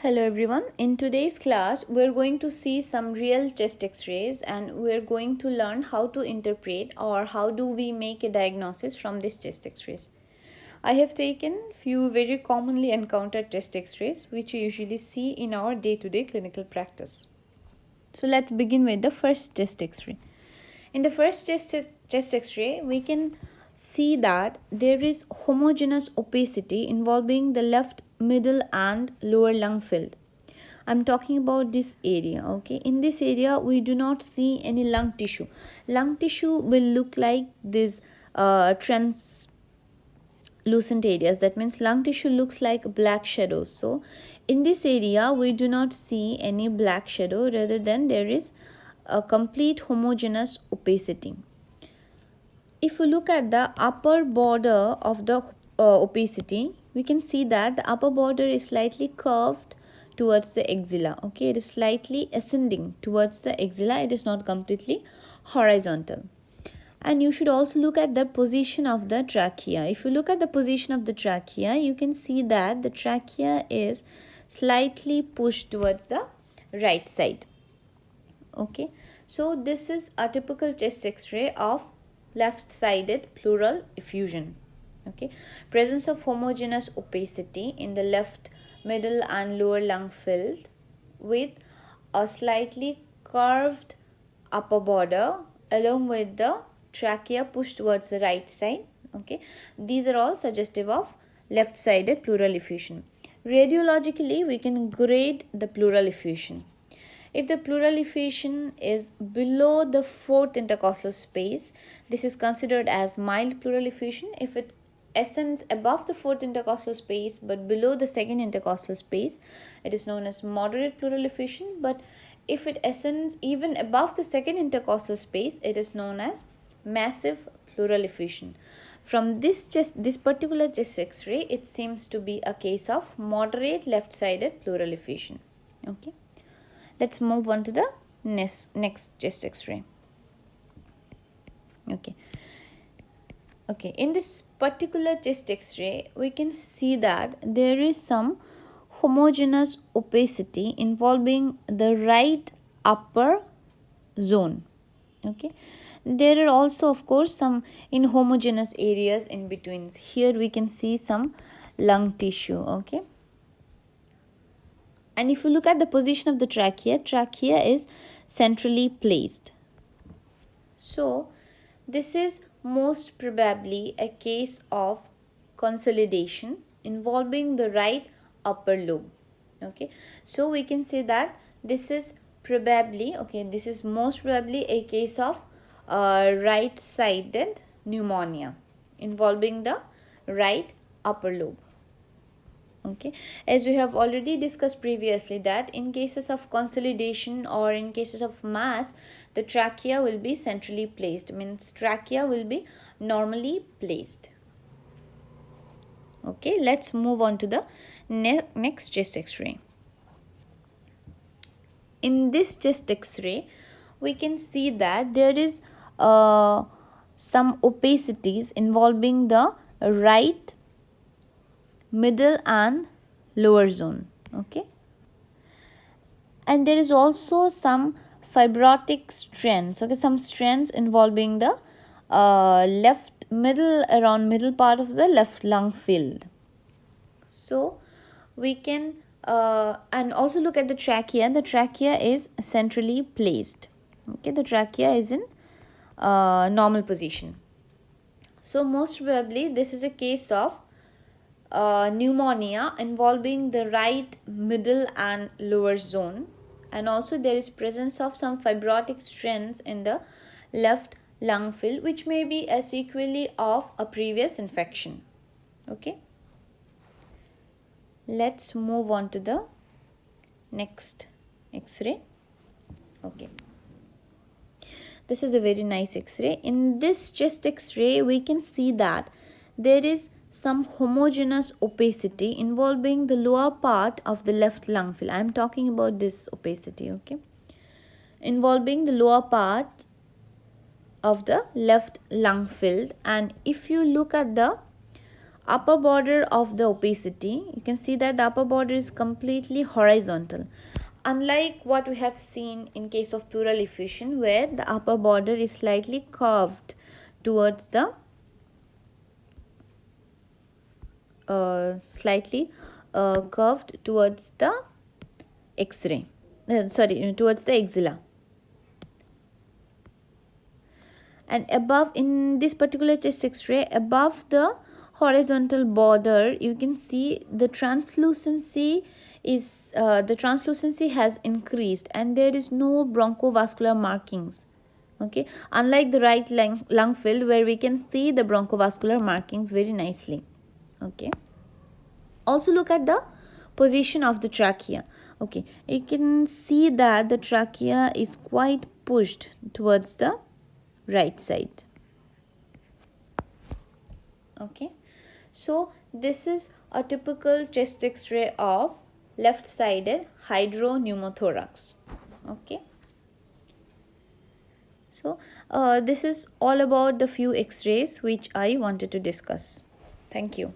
Hello everyone. In today's class, we're going to see some real chest x-rays and we're going to learn how to interpret or how do we make a diagnosis from these chest x-rays. I have taken few very commonly encountered chest x-rays which you usually see in our day-to-day clinical practice. So let's begin with the first chest x-ray. In the first chest x-ray, we can see that there is homogeneous opacity involving the left middle and lower lung field. I'm talking about this area. Okay, in this area we do not see any lung tissue. Lung tissue will look like this translucent areas. That means lung tissue looks like black shadows. So in this area we do not see any black shadow, rather than there is a complete homogeneous opacity. If we look at the upper border of the opacity, we can see that the upper border is slightly curved towards the axilla. Okay, it is slightly ascending towards the axilla. It is not completely horizontal. And you should also look at the position of the trachea. If you look at the position of the trachea, you can see that the trachea is slightly pushed towards the right side. Okay, so this is a typical chest x-ray of left-sided pleural effusion. Okay, presence of homogeneous opacity in the left middle and lower lung field with a slightly curved upper border along with the trachea pushed towards the right side. Okay, these are all suggestive of left-sided pleural effusion. Radiologically, we can grade the pleural effusion. If the pleural effusion is below the fourth intercostal space, this is considered as mild pleural effusion. If it ascends above the fourth intercostal space but below the second intercostal space, it is known as moderate pleural effusion. But if it ascends even above the second intercostal space, it is known as massive pleural effusion. From this particular chest x-ray, it seems to be a case of moderate left-sided pleural effusion. Okay. Let's move on to the next chest x-ray. Okay, in this particular chest x-ray, we can see that there is some homogeneous opacity involving the right upper zone. Okay, there are also of course some inhomogeneous areas in between. Here we can see some lung tissue. Okay, and if you look at the position of the trachea is centrally placed. So this is most probably a case of consolidation involving the right upper lobe. Okay, so we can say that this is probably, this is most probably a case of right-sided pneumonia involving the right upper lobe. Okay, as we have already discussed previously that in cases of consolidation or in cases of mass, the trachea will be centrally placed, means trachea will be normally placed. Okay, let's move on to the next chest x-ray. In this chest x-ray, we can see that there is some opacities involving the right middle and lower zone. Okay, and there is also some fibrotic strands. Okay, some strands involving the left middle, around middle part of the left lung field. So we can and also look at the trachea. The trachea is centrally placed. Okay, the trachea is in normal position. So most probably this is a case of pneumonia involving the right middle and lower zone, and also there is presence of some fibrotic strands in the left lung field, which may be a sequelae of a previous infection. Okay, let's move on to the next x-ray. Okay, this is a very nice x-ray. In this chest x-ray, we can see that there is some homogeneous opacity involving the lower part of the left lung field. I am talking about this opacity. Okay, involving the lower part of the left lung field. And if you look at the upper border of the opacity, you can see that the upper border is completely horizontal, unlike what we have seen in case of pleural effusion, where the upper border is slightly curved towards the curved towards the X-ray, towards the axilla. And above, in this particular chest X-ray, above the horizontal border, you can see the translucency has increased, and there is no bronchovascular markings. Okay, unlike the right lung field, where we can see the bronchovascular markings very nicely. Okay, also look at the position of the trachea. Okay, you can see that the trachea is quite pushed towards the right side. Okay, so this is a typical chest X-ray of left-sided hydropneumothorax. Okay, so this is all about the few X-rays which I wanted to discuss. Thank you.